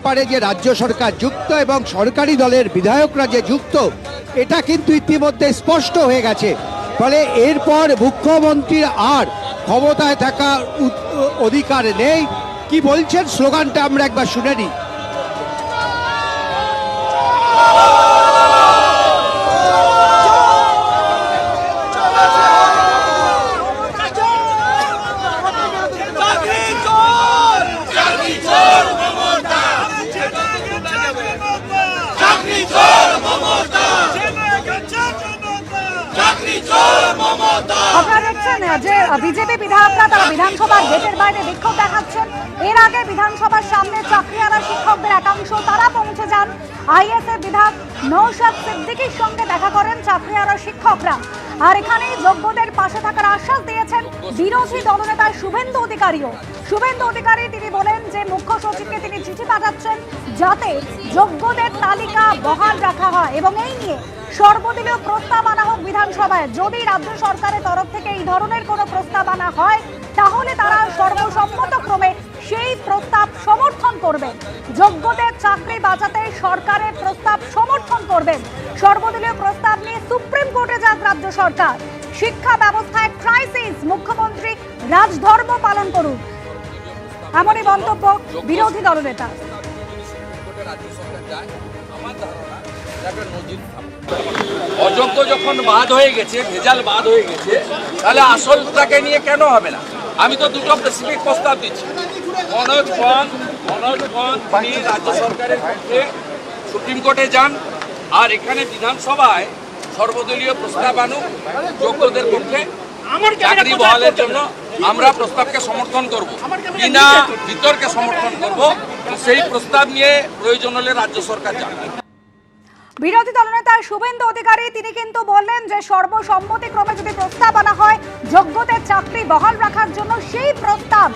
ব্যাপারে যে রাজ্য সরকার যুক্ত এবং সরকারি দলের বিধায়করা যে যুক্ত, এটা কিন্তু ইতিমধ্যে স্পষ্ট হয়ে গেছে। ফলে এরপর মুখ্যমন্ত্রীর আর ক্ষমতায় থাকার অধিকার নেই। কি বলছেন স্লোগানটা আমরা একবার শুনে নিই। আপনারা দেখছেন যে বিজেপি বিধায়করা তারা বিধানসভার গেটের বাইরে বিক্ষোভ দেখাচ্ছেন। এর আগে বিধানসভার সামনে চাকরিহারা শিক্ষকদের একাংশ তারা পৌঁছে যান। আইএসএফ বিধায়ক নওশাদ সিদ্দিকীর সঙ্গে দেখা করেন চাকরিহারা শিক্ষকরা। আর এখানেই যোগ্যদের পাশে থাকার আশ্বাস দিয়েছেন বিরোধী দলনেতা শুভেন্দু অধিকারীও। শুভেন্দু অধিকারী তিনি বলেন যে মুখ্য সচিবকে তিনি চিঠি পাঠাচ্ছেন যাতে যোগ্যদের তালিকা বহাল রাখা হয় এবং এই নিয়ে সর্বদলীয় প্রস্তাব আনা হোক বিধানসভায়। যদি রাজ্য সরকারের তরফ থেকে এই ধরনের কোনো প্রস্তাব আনা হয় তাহলে তারা সর্বসম্মতক্রমে সেই প্রস্তাব সমর্থন করবেন। যোগ্যদের চাকরি বাঁচাতে সরকারের প্রস্তাব সমর্থন করবেন। সর্বদলীয় প্রস্তাব নিয়ে সুপ্রিম কোর্টে যাক রাজ্য সরকার। শিক্ষা ব্যবস্থায় ক্রাইসিস, মুখ্যমন্ত্রী রাজধর্ম পালন করুন, এমনই মন্তব্য বিরোধী দলনেতা। অযোগ্য যখন বাদ হয়ে গেছে, ভেজাল বাদ হয়ে গেছে, তাহলে আসলটাকে নিয়ে কেন হবে না? আমি তো দুটো স্পেসিফিক প্রস্তাব দিচ্ছি। মনোজ পন্থ তিনি রাজ্য সরকারের পক্ষে সুপ্রিম কোর্টে যান, আর এখানে বিধানসভায় সর্বদলীয় প্রস্তাব আনুক যোগ্যদের পক্ষে চাকরি বহালের জন্য। আমরা প্রস্তাবকে সমর্থন করব, বিনা বিতর্কে সমর্থন করব। সেই প্রস্তাব নিয়ে প্রয়োজন হলে রাজ্য সরকার যাবে। বিরোধী দলনেতা শুভেন্দু অধিকারী তিনি কিন্তু বললেন যে সর্বসম্মতিক্রমে যদি প্রস্তাব আনা হয় যোগ্যদের চাকরি বহাল রাখার জন্য, সেই প্রস্তাব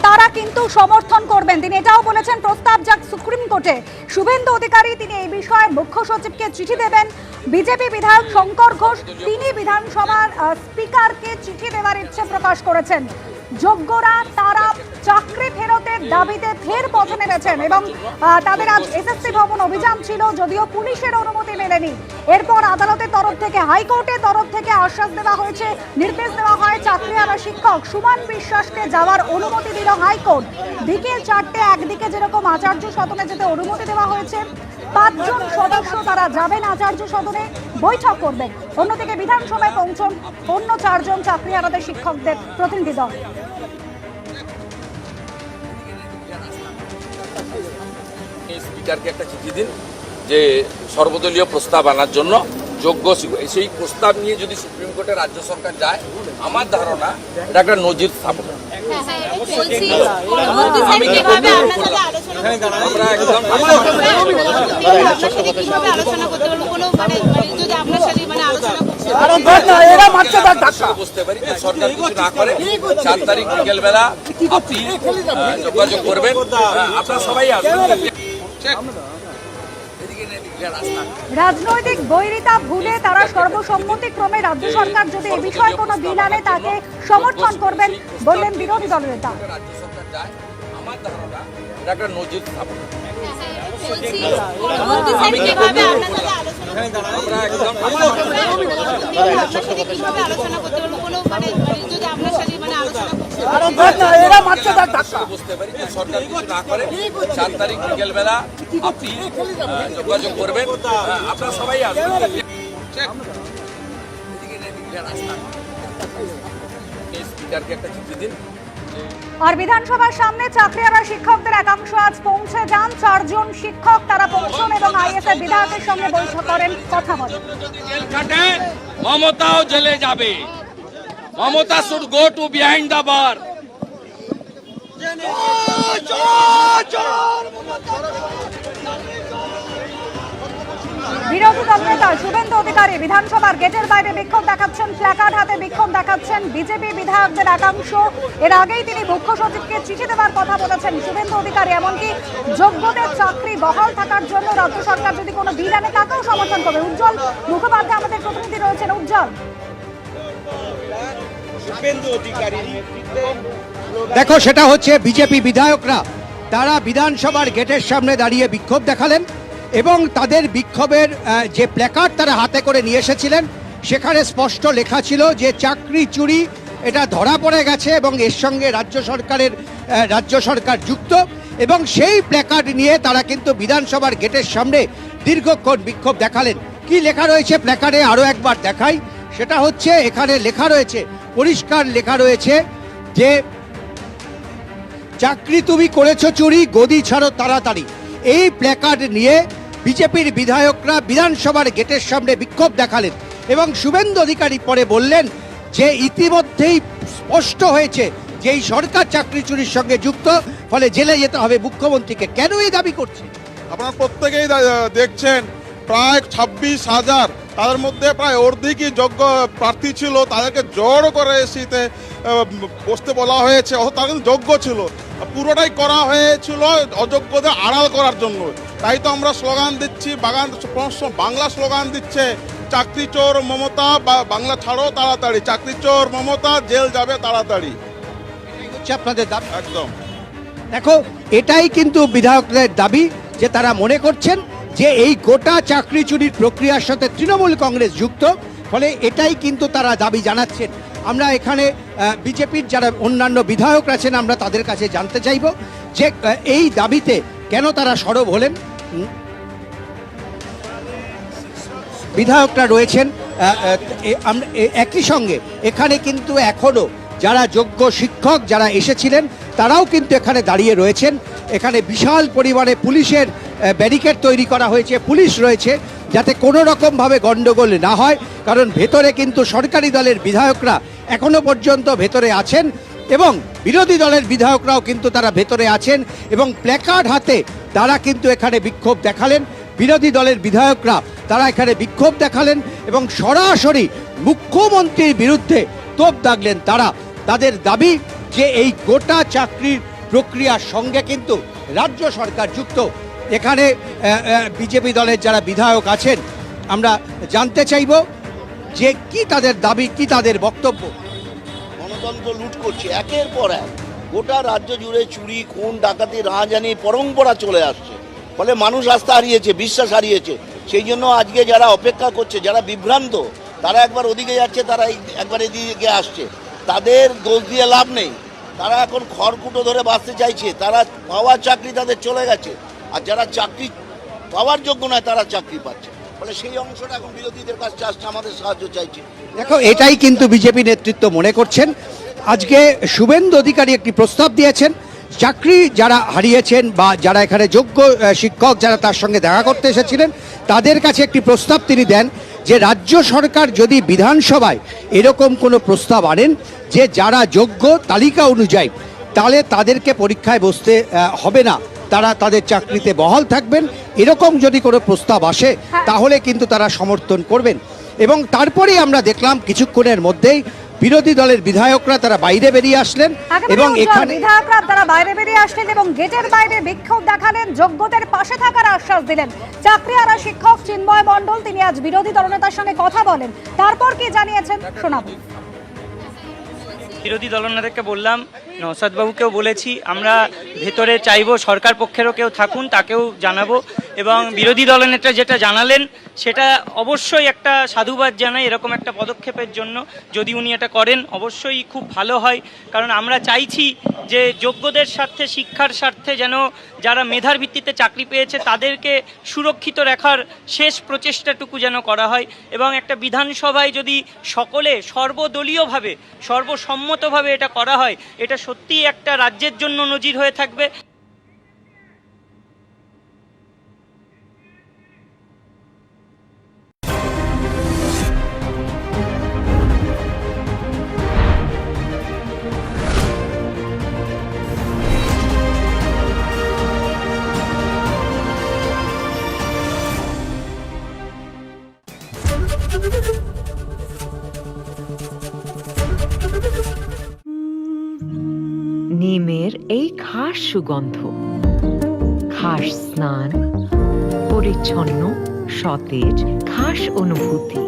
তারা কিন্তু সমর্থন করবেন। তিনি এটাও বলেছেন প্রস্তাব যাক সুপ্রিম কোর্টে। শুভেন্দু অধিকারী তিনি এই বিষয়ে মুখ্য সচিবকে চিঠি দেবেন। বিজেপি বিধায়ক শঙ্কর ঘোষ তিনি বিধানসভার স্পিকারকে চিঠি দেওয়ার ইচ্ছে প্রকাশ করেছেন। যোগ্যরা তারা চাকরি ফেরতের দাবিতে ফের পথে নেমেছেন এবং তাদের আজ এসএসসি ভবন অভিযান ছিল, যদিও পুলিশের অনুমতি মেলেনি। এরপর আদালতের তরফ থেকে, হাইকোর্টের তরফ থেকে আশ্বাস দেওয়া হয়েছে, নির্দেশ দেওয়া হয় চাকরিহারা শিক্ষক সুমন বিশ্বাসকে যাওয়ার অনুমতি দিল হাইকোর্ট। বিকেল 4টে একদিকে যেরকম আচার্য সদনে যেতে অনুমতি দেওয়া হয়েছে, 5 জন সদস্য তারা যাবেন আচার্য সদনে, বৈঠক করবেন। অন্যদিকে বিধানসভায় পৌঁছন অন্য 4 জন চাকরিহারাদের শিক্ষকদের প্রতিনিধি দল। স্পিকারকে একটা চিঠি দিন যে সর্বদলীয় প্রস্তাব আনার জন্য যোগ্য, সেই প্রস্তাব নিয়ে যদি সুপ্রিম কোর্টে রাজ্য সরকার যায়, আমার ধারণা এটা একটা নজির স্থাপন। বুঝতে পারি যে সরকার কিছু না করে 4 তারিখ বিকেলবেলা আপনি যোগাযোগ করবেন, আপনারা সবাই আসবেন। রাজনৈতিক বৈরিতা ভুলে তারা সর্বসম্মতিক্রমে রাজ্য সরকার যদি এ বিষয়ে কোনো বিল আনে তাকে সমর্থন করবেন বললেন বিরোধী দলনেতা। রাজ্য সরকার যায়, আমার ধারণা এটা একটা নজির স্থাপন। বুঝতে পারি যে সরকার কিছু না করে 4 তারিখ বিকেলবেলা আপনি যোগাযোগ করবেন, আপনারা সবাই আসবেন। স্পিকারকে একটা চিঠি দিন। আর বিধানসভার সামনে চাকরিহারা শিক্ষকদের একাংশ আজ পৌঁছে যান। 4 জন শিক্ষক তারা পৌঁছন এবং আইএসএফ বিধায়কের সঙ্গে বৈঠক করেন, কথা বলেন। জেল খাটে মমতাও জেলে যাবে। Mamata should go to behind the bar. বিরোধী দলনেতা শুভেন্দু অধিকারী বিধানসভার গেটের বাইরে বিক্ষোভ দেখাচ্ছেন, প্ল্যাকার্ড হাতে বিক্ষোভ দেখাচ্ছেন বিজেপি বিধায়কদের একাংশ। এর আগেই তিনি মুখ্য সচিবকে চিঠি দেওয়ার কথা বলেছেন শুভেন্দু অধিকারী। এমনকি যোগ্যদের চাকরি বহাল থাকার জন্য রাজ্য সরকার যদি কোনো বিল আনে তাকেও সমর্থন করবে। উজ্জ্বল মুখোপাধ্যায় আমাদের প্রতিনিধি রয়েছেন। উজ্জ্বল, দেখো সেটা হচ্ছে বিজেপি বিধায়করা তারা বিধানসভার গেটের সামনে দাঁড়িয়ে বিক্ষোভ দেখালেন এবং তাদের বিক্ষোভের যে প্ল্যাকার্ড তারা হাতে করে নিয়ে এসেছিলেন সেখানে স্পষ্ট লেখা ছিল যে চাকরি চুরি এটা ধরা পড়ে গেছে এবং এর সঙ্গে রাজ্য সরকার যুক্ত, এবং সেই প্ল্যাকার্ড নিয়ে তারা কিন্তু বিধানসভার গেটের সামনে দীর্ঘক্ষণ বিক্ষোভ দেখালেন। কি লেখা রয়েছে প্ল্যাকার্ডে আরও একবার দেখাই, সেটা হচ্ছে এখানে লেখা রয়েছে, পরিষ্কার লেখা রয়েছে যে চাকরি তুমি করেছো চুরি, গদি ছাড়ো তাড়াতাড়ি। এই প্ল্যাকার্ড নিয়ে বিজেপির বিধায়করা বিধানসভার গেটের সামনে বিক্ষোভ দেখালেন এবং শুভেন্দু অধিকারী পরে বললেন যে ইতিমধ্যেই স্পষ্ট হয়েছে যে এই সরকার চাকরি চুরির সঙ্গে যুক্ত, ফলে জেলে যেতে হবে মুখ্যমন্ত্রীকে। কেন এই দাবি করছে? আপনারা প্রত্যেকেই দেখছেন প্রায় 26,000, তাদের মধ্যে প্রায় অর্ধেকই যোগ্য প্রার্থী ছিল, তাদেরকে জড়ো করে এসিতে বসতে বলা হয়েছে, অথচ তারা কিন্তু যোগ্য ছিল। পুরোটাই করা হয়েছিল অযোগ্যদের আড়াল করার জন্য। তাই তো আমরা স্লোগান দিচ্ছি, বাংলা স্লোগান দিচ্ছে, চাকরি চোর মমতা, বাংলা ছাড়ো তাড়াতাড়ি, চাকরি চোর মমতা, জেল যাবে তাড়াতাড়ি। হচ্ছে আপনাদের দাবি। একদম দেখো, এটাই কিন্তু বিধায়কদের দাবি, যে তারা মনে করছেন যে এই গোটা চাকরি চুরির প্রক্রিয়ার সাথে তৃণমূল কংগ্রেস যুক্ত, ফলে এটাই কিন্তু তারা দাবি জানাচ্ছেন। আমরা এখানে বিজেপির যারা অন্যান্য বিধায়ক আছেন আমরা তাদের কাছে জানতে চাইব যে এই দাবিতে কেন তারা সরব হলেন। বিধায়করা রয়েছেন একই সঙ্গে, এখানে কিন্তু এখনো যারা যোগ্য শিক্ষক যারা এসেছিলেন তারাও কিন্তু এখানে দাঁড়িয়ে রয়েছেন। এখানে বিশাল পরিমাণে পুলিশের ব্যারিকেড তৈরি করা হয়েছে, পুলিশ রয়েছে যাতে কোনো রকমভাবে গণ্ডগোল না হয়, কারণ ভেতরে কিন্তু সরকারি দলের বিধায়করা এখনো পর্যন্ত ভেতরে আছেন এবং বিরোধী দলের বিধায়করাও কিন্তু তারা ভেতরে আছেন এবং প্ল্যাকার্ড হাতে তারা কিন্তু এখানে বিক্ষোভ দেখালেন। বিরোধী দলের বিধায়করা তারা এখানে বিক্ষোভ দেখালেন এবং সরাসরি মুখ্যমন্ত্রীর বিরুদ্ধে তোপ দাগলেন। তাদের দাবি যে এই গোটা চাকরির প্রক্রিয়ার সঙ্গে কিন্তু রাজ্য সরকার যুক্ত। এখানে বিজেপি দলের যারা বিধায়ক আছেন আমরা জানতে চাইব যে কি তাদের দাবি, কি তাদের বক্তব্য। গণতন্ত্র লুট করছে একের পর এক, গোটা রাজ্য জুড়ে চুরি, খুন, ডাকাতি, রাহাজানি পরম্পরা চলে আসছে, ফলে মানুষ আস্থা হারিয়েছে, বিশ্বাস হারিয়েছে। সেই জন্য আজকে যারা অপেক্ষা করছে, যারা বিভ্রান্ত, তারা একবার ওদিকে যাচ্ছে, তারা একবার এদিকে আসছে, তাদের দোষ দিয়ে লাভ নেই। তারা এখন খড়কুটো ধরে বাঁচতে চাইছে, তারা পাওয়ার চাকরি তাদের চলে গেছে, আর যারা চাকরি পাওয়ার যোগ্য নয় তারা চাকরি পাচ্ছে, ফলে সেই অংশটা এখন বিরোধীদের কাছে আসছে, আমাদের সাহায্য চাইছে। দেখো, এটাই কিন্তু বিজেপি নেতৃত্ব মনে করছেন। আজকে শুভেন্দু অধিকারী একটি প্রস্তাব দিয়েছেন, চাকরি যারা হারিয়েছেন বা যারা এখানে যোগ্য শিক্ষক যারা তার সঙ্গে দেখা করতে এসেছিলেন তাদের কাছে একটি প্রস্তাব তিনি দেন যে রাজ্য সরকার যদি বিধানসভায় এরকম কোনো প্রস্তাব আনেন যে যারা যোগ্য তালিকা অনুযায়ী, তাহলে তাদেরকে পরীক্ষায় বসতে হবে না, তারা তাদের চাকরিতে বহাল থাকবেন, এরকম যদি কোনো প্রস্তাব আসে তাহলে কিন্তু তারা সমর্থন করবেন। এবং তারপরেই আমরা দেখলাম কিছুক্ষণের মধ্যেই বিরোধী দলের বিধায়করা তারা বাইরে বেরিয়ে আসলেন এবং এখানে বিধায়করা তারা বাইরে বেরিয়ে আসলেন এবং গেটের বাইরে বিক্ষোভ দেখালেন, যোগ্যদের পাশে থাকার আশ্বাস দিলেন। চাকরিহারা শিক্ষক চিন্ময় মণ্ডল তিনি আজ বিরোধী দলনেতার সঙ্গে কথা বলেন, তারপর কি জানিয়েছেন শোনাবো। বিরোধী দলনেতাকে বললাম, নওশাদ বাবুকেও বলেছি, আমরা ভেতরে চাইবো সরকার পক্ষেরও কেউ থাকুন, তাকেও জানাবো। এবং বিরোধী দলনেতা যেটা জানালেন সেটা অবশ্যই একটা সাধুবাদ জানাই এরকম একটা পদক্ষেপের জন্য। যদি উনি এটা করেন অবশ্যই খুব ভালো হয়, কারণ আমরা চাইছি যে যোগ্যদের স্বার্থে, শিক্ষার স্বার্থে যেন যারা মেধার ভিত্তিতে চাকরি পেয়েছে তাদেরকে সুরক্ষিত রাখার শেষ প্রচেষ্টাটুকু যেন করা হয়। এবং একটা বিধানসভায় যদি সকলে সর্বদলীয়ভাবে, সর্বসম্মতভাবে এটা করা হয়, এটা সত্যিই একটা রাজ্যের জন্য নজির হয়ে থাকবে। নিমের এই খাস সুগন্ধ, খাস স্নান, পরিচ্ছন্ন, সতেজ, খাস অনুভূতি।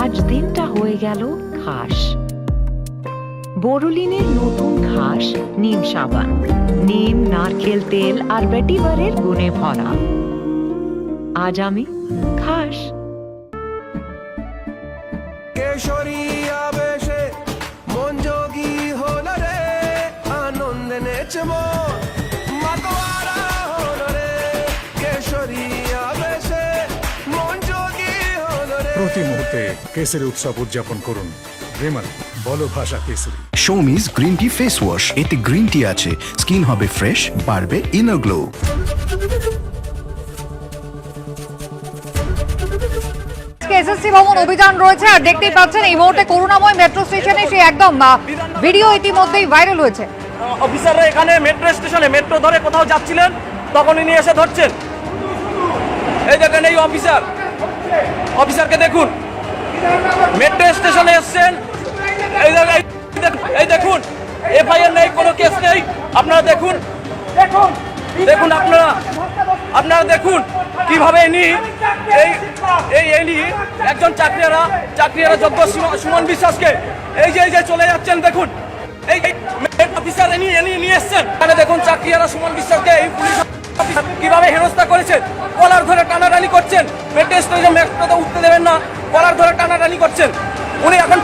আজ দিনটা হয়ে গেল খাস। বোরোলিনের নতুন খাস নিম সাবান, নিম, নারকেল তেল আর ভেটিভারের গুণে ভরা। আজ আমি খাস। কেশরী আবেশে মন যোগী হলো রে, আনন্দে নেচে মন মাতোয়ারা হলো রে। কেশরী আবেশে মন যোগী হলো রে। প্রতি মুহূর্তে কেসরি উৎসব উদযাপন করুন রেমাল বলো ভাষা কেসরি। শোমিজ গ্রিন টি ফেস ওয়াশ, এতে গ্রিন টি আছে, স্কিন হবে ফ্রেশ, বাড়বে ইনার গ্লো। এসএসসি ভবন অভিযান রয়েছে আর দেখতেই পাচ্ছেন এই মুহূর্তে করুণাময় মেট্রো স্টেশনে সেই একদম ভিডিও ইতিমধ্যেই ভাইরাল হয়েছে। অফিসাররা এখানে মেট্রো স্টেশনে মেট্রো ধরে কোথাও যাচ্ছিলেন, তখনই নিয়ে এসে ধরছেন। এই দেখেন এই অফিসারকে দেখুন, মেট্রো স্টেশনে এসছেন। এই দেখুন এফআইআর নেই, কোনো কেস নেই। আপনারা দেখুন দেখুন আপনারা দেখুন কিভাবে এই একজন চাকরিয়ারা যোগ্য সুমন বিশ্বাসকে এই যে চলে যাচ্ছেন। দেখুন এই অফিসার নিয়ে এসছেন। এখানে দেখুন চাকরিয়ারা সুমন বিশ্বাসকে এই পুলিশ কিভাবে হেনস্থা করেছেন, কলার ধরে টানাটানি করছেন। মেট্রো স্টেশনে মেট্রোতে উঠতে দেবেন না, কলার ধরে টানাটানি করছেন। উনি এখন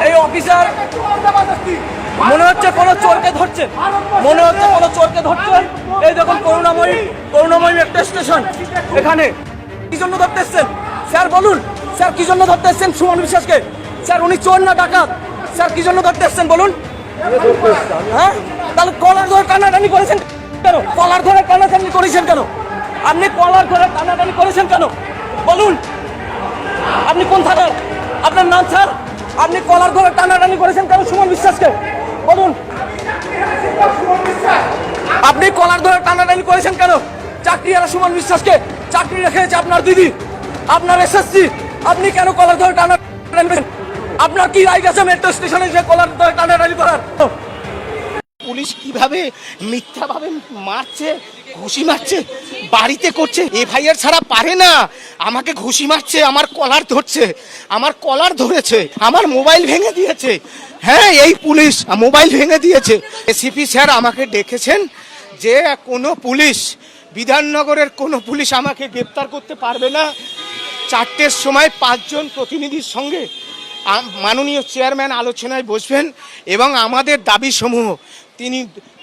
এই অফিসার মনে হচ্ছে কোনো চোরকে ধরছেন, এই দেখুন করুণাময়ী মেট্রো স্টেশন। এখানে কি জন্য ধরতে এসছেন স্যার বলুন? স্যার কি জন্য ধরতে এসছেন সুমন বিশ্বাসকে? স্যার উনি চোর না ডাকাত? স্যার কি জন্য ধরতে এসছেন বলুন? হ্যাঁ, তাহলে কলার ধরে টানাটানি করেছেন কেন? কলার ধরে টানাটানি করেছেন কেন? আপনি কলার ধরে টানাটানি করেছেন কেন বলুন? আপনি কোন থানার? আপনার নাম স্যার? আপনি কলার ধরে টানাটানি করেছেন কেন সুমন বিশ্বাসকে বলুন? আপনি কলার ধরে টানাটানি করেছেন কেন? চাকরিয়ারা সুমন বিশ্বাসকে চাকরি রেখেছে আপনার দিদি, আপনার এসএসসি, আপনি কেন কলার ধরে টানাটানি করেছেন? আপনার কি রাইট আছে মেট্রো স্টেশনে যে কলার ধরে টানাটানি করার? পুলিশ কিভাবে মিথ্যাভাবে মারছে, ঘুষি মারছে, বাড়িতে করছে। এফআইআর ছাড়া পারে না, আমাকে ঘুষি মারছে, আমার কলার ধরছে, আমার কলার ধরেছে, আমার মোবাইল ভেঙে দিয়েছে। হ্যাঁ, এই পুলিশ মোবাইল ভেঙে দিয়েছে। এসিপি স্যার আমাকে ডেকেছেন যে কোনো পুলিশ, বিধাননগরের কোনো পুলিশ আমাকে গ্রেপ্তার করতে পারবে না। 4টের সময় 5 জন প্রতিনিধির সঙ্গে মাননীয় চেয়ারম্যান আলোচনায় বসবেন এবং আমাদের দাবিসমূহ তিনি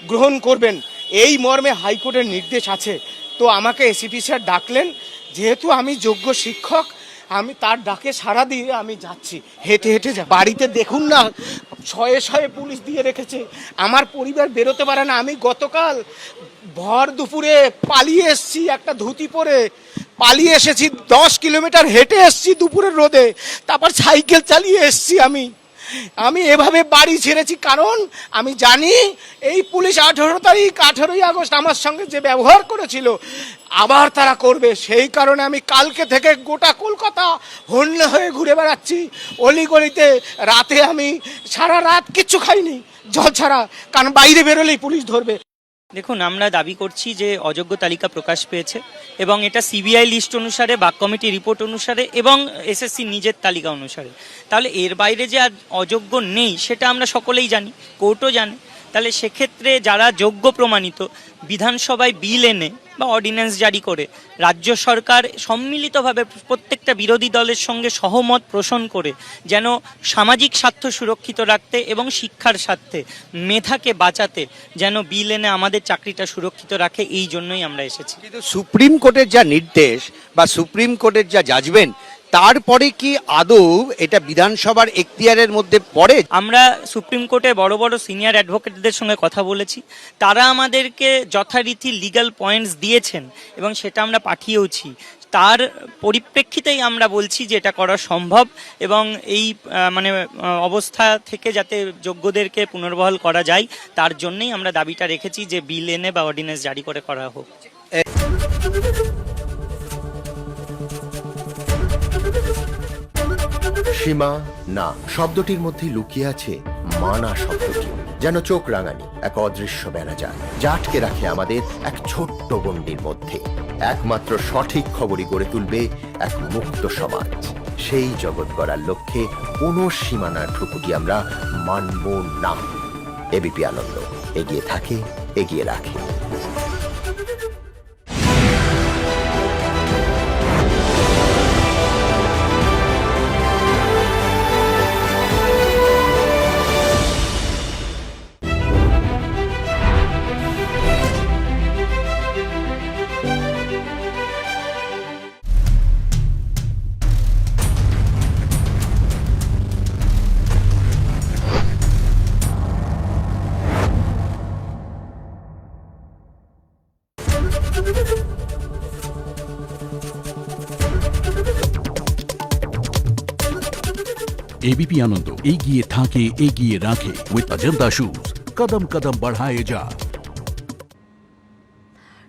গ্রহণ করবেন, এই মর্মে হাইকোর্টের নির্দেশ আছে। তো আমাকে এসিপি স্যার ডাকলেন, যেহেতু আমি যোগ্য শিক্ষক, আমি তার ডাকে সাড়া দিয়ে আমি যাচ্ছি, হেঁটে হেঁটে যা। বাড়িতে দেখুন না, শয়ে পুলিশ দিয়ে রেখেছে, আমার পরিবার বেরোতে পারে না। আমি গতকাল ভর দুপুরে পালিয়ে এসেছি, একটা ধুতি পরে পালিয়ে এসেছি, 10 কিলোমিটার হেঁটে এসেছি দুপুরের রোদে, তারপর সাইকেল চালিয়ে এসেছি। আমি এভাবে বাড়ি ছেড়েছি কারণ আমি জানি এই পুলিশ 18ই আগস্ট আমার সঙ্গে যে ব্যবহার করেছিল আবার তারা করবে। সেই কারণে আমি কালকে থেকে গোটা কলকাতা হন্যে হয়ে ঘুরে বেড়াচ্ছি অলিগলিতে। রাতে আমি সারা রাত কিচ্ছু খাইনি, জল ছাড়া, কারণ বাইরে বেরোলেই পুলিশ ধরবে। দেখুন, আমরা দাবি করছি যে অযোগ্য তালিকা প্রকাশ পেয়েছে এবং এটা সিবিআই লিস্ট অনুসারে, বাক কমিটি রিপোর্ট অনুসারে এবং এসএসসি নিজের তালিকা অনুসারে। তাহলে এর বাইরে যে আর অযোগ্য নেই সেটা আমরা সকলেই জানি, কোর্টও জানে। তাহলে সেক্ষেত্রে যারা যোগ্য প্রমাণিত, বিধানসভায় বিল এনে বা অর্ডিন্যান্স জারি করে রাজ্য সরকার সম্মিলিতভাবে প্রত্যেকটা বিরোধী দলের সঙ্গে সহমত পোষণ করে যেন সামাজিক স্বার্থ সুরক্ষিত রাখতে এবং শিক্ষার স্বার্থে, মেধাকে বাঁচাতে যেন বিল এনে আমাদের চাকরিটা সুরক্ষিত রাখে, এই জন্যই আমরা এসেছি। কিন্তু সুপ্রিম কোর্টের যা নির্দেশ বা সুপ্রিম কোর্টের যা জাজমেন্ট, তারপরে কি আদৌ এটা বিধানসভার এখতিয়ারের মধ্যে পড়ে? আমরা সুপ্রিম কোর্টে বড় বড় সিনিয়র অ্যাডভোকেটদের সঙ্গে কথা বলেছি, তারা আমাদেরকে যথারীতি লিগ্যাল পয়েন্টস দিয়েছেন এবং সেটা আমরা পাঠিয়েওছি। তার পরিপ্রেক্ষিতেই আমরা বলছি যে এটা করা সম্ভব এবং এই অবস্থা থেকে যাতে যোগ্যদেরকে পুনর্বহাল করা যায়, তার জন্যই আমরা দাবিটা রেখেছি যে বিল এনে বা অর্ডিন্যান্স জারি করে করা হোক। সীমা না শব্দটির মধ্যে লুকিয়ে আছে মানা শব্দটি, যেন চোখ রাঙানি এক অদৃশ্য বেড়াজাল যা আটকে রাখে আমাদের এক ছোট্ট গণ্ডির মধ্যে। একমাত্র সঠিক খবরই গড়ে তুলবে এক মুক্ত সমাজ। সেই জগৎ গড়ার লক্ষ্যে কোনো সীমানার ঠুকুটি আমরা মানব না। এবিপি আনন্দ এগিয়ে থাকে, এগিয়ে রাখে। एबीपी आनंद एगिए थाके एगिए राखे विद अजंता शूज कदम कदम बढ़ाए जा।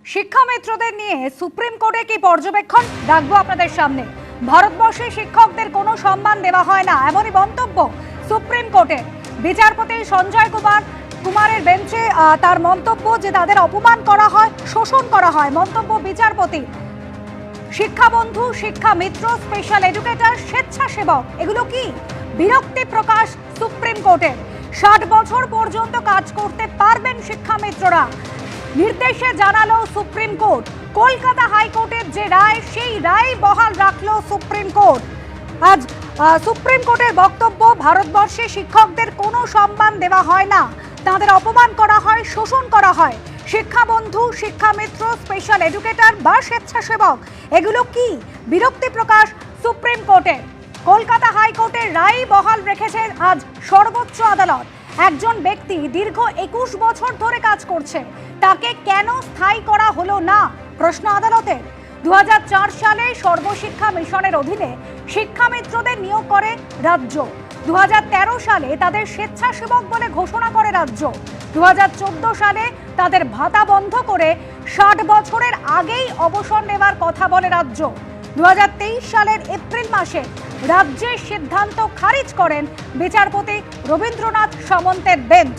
শিক্ষামিত্রদের নিয়ে সুপ্রিম কোর্টে কি পর্যবেক্ষণ রাখবো আপনাদের সামনে। ভারতবর্ষে শিক্ষকদের কোনো সম্মান দেওয়া হয় না, এমনই মন্তব্য সুপ্রিম কোর্টের। বিচারপতি সঞ্জয় কুমারের বেঞ্চে তার মন্তব্য যে তাদের অপমান করা হয়, শোষণ করা হয়। মন্তব্য বিচারপতি। শিক্ষাবন্ধু, শিক্ষামিত্র, স্পেশাল এডুকেটর, স্বেচ্ছাসেবক এগুলো কি? বিরক্তি প্রকাশ সুপ্রিম কোর্টের। 60 বছর পর্যন্ত কাজ করতে পারবেন শিক্ষামিত্ররা, নির্দেশে জানালো সুপ্রিম কোর্ট। কলকাতা হাইকোর্টের যে রায়, সেই রায় বহাল রাখলো সুপ্রিম কোর্ট। আজ সুপ্রিম কোর্টের বক্তব্য, ভারতবর্ষে শিক্ষকদের কোনো সম্মান দেওয়া হয় না, তাদের অপমান করা হয়, শোষণ করা হয়। শিক্ষাবন্ধু, শিক্ষামিত্র, স্পেশাল এডুকেটর বা স্বেচ্ছাসেবক এগুলো কি? বিরক্তি প্রকাশ সুপ্রিম কোর্টের। কলকাতা হাইকোর্টের রায় বহাল রেখেছে আজ সর্বোচ্চ আদালত। একজন ব্যক্তি দীর্ঘ 21 বছর ধরে কাজ করছে, তাকে কেন স্থায়ী করা হলো না? প্রশ্ন আদালতের। 2004 সালে সর্বশিক্ষা মিশনের অধীনে শিক্ষামিত্রদের নিয়োগ করে রাজ্য। 2013 সালে তাদের স্বেচ্ছাসেবক বলে ঘোষণা করে রাজ্য। 2014 সালে তাদের ভাতা বন্ধ করে 60 বছরের আগেই অবসর নেওয়ার কথা বলে রাজ্য। 2023 সালের এপ্রিল মাসে রাজ্যের সিদ্ধান্ত খারিজ করেন বিচারপতি রবীন্দ্রনাথ সামন্তের বেঞ্চ।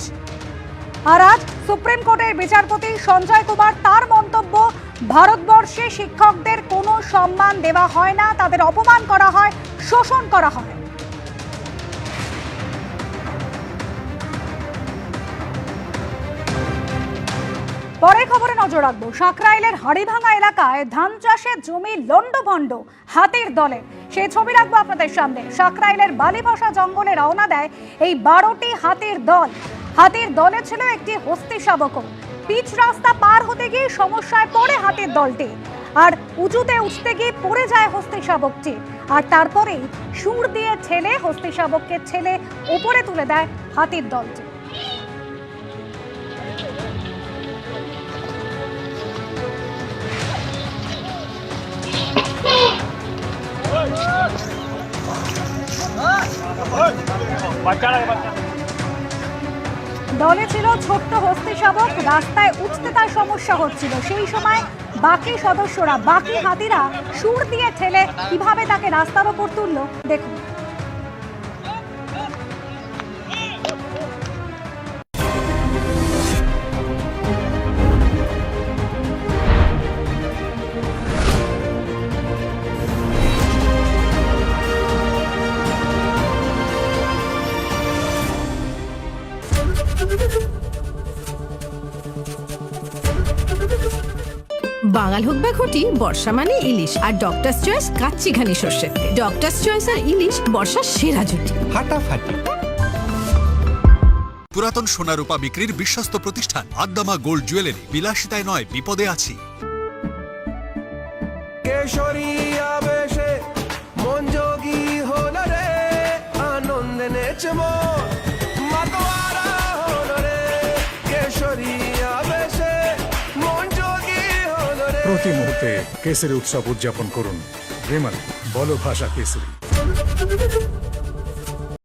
আর আজ সুপ্রিম কোর্টের বিচারপতি সঞ্জয় কুমার তার মন্তব্য, ভারতবর্ষে শিক্ষকদের কোনো সম্মান দেওয়া হয় না, তাদের অপমান করা হয়, শোষণ করা হয়। পরের খবরে নজর রাখবো। সাঁকরাইলের হাড়িভাঙা এলাকায় ধান চাষের জমি লন্ডভন্ড হাতির দলে, সেই ছবি রাখবো আপনাদের সামনে। সাঁকরাইলের বালিভাষা জঙ্গলে রওনা দেয় এই 12টি হাতির দল। হাতির দলে ছিল একটি হস্তি শাবকও। পিচ রাস্তা পার হতে গিয়ে সমস্যায় পড়ে হাতির দলটি, আর উঁচুতে উঠতে গিয়ে পড়ে যায় হস্তি শাবকটি, আর তারপরেই সুর দিয়ে ঠেলে হস্তি শাবককে ঠেলে উপরে তুলে দেয় হাতির দলটি। দলে ছিল ছোট্ট হস্তি শাবক, রাস্তায় উঠতে তার সমস্যা হচ্ছিল। সেই সময় বাকি সদস্যরা, বাকি হাতিরা সুর দিয়ে ঠেলে কিভাবে তাকে রাস্তার ওপর তুললো দেখুন। বাঙাল হোক বা ঘটি, বর্ষা মানে ইলিশ, আর ডক্টরস চয়েস কাচ্চিঘানি সর্ষের তেল। ডক্টরস চয়েস আর ইলিশ বর্ষার সেরা জুটি। ফাটাফাটি। পুরাতন সোনা রূপা বিক্রির বিশ্বস্ত প্রতিষ্ঠান আদ্দামা গোল্ড জুয়েলারি। বিলাসিতায় নয়, বিপদে আছি। কেশরী আবেশে মন যোগী হল রে, আনন্দে নেচে মন মাতোয়ারা হল রে। কেশরী আবেশে মন যোগী হল রে। প্রতি মুহূর্তে কেসরি উৎসব উদযাপন করুন। রেমাল বলো ভাষা কেসরি।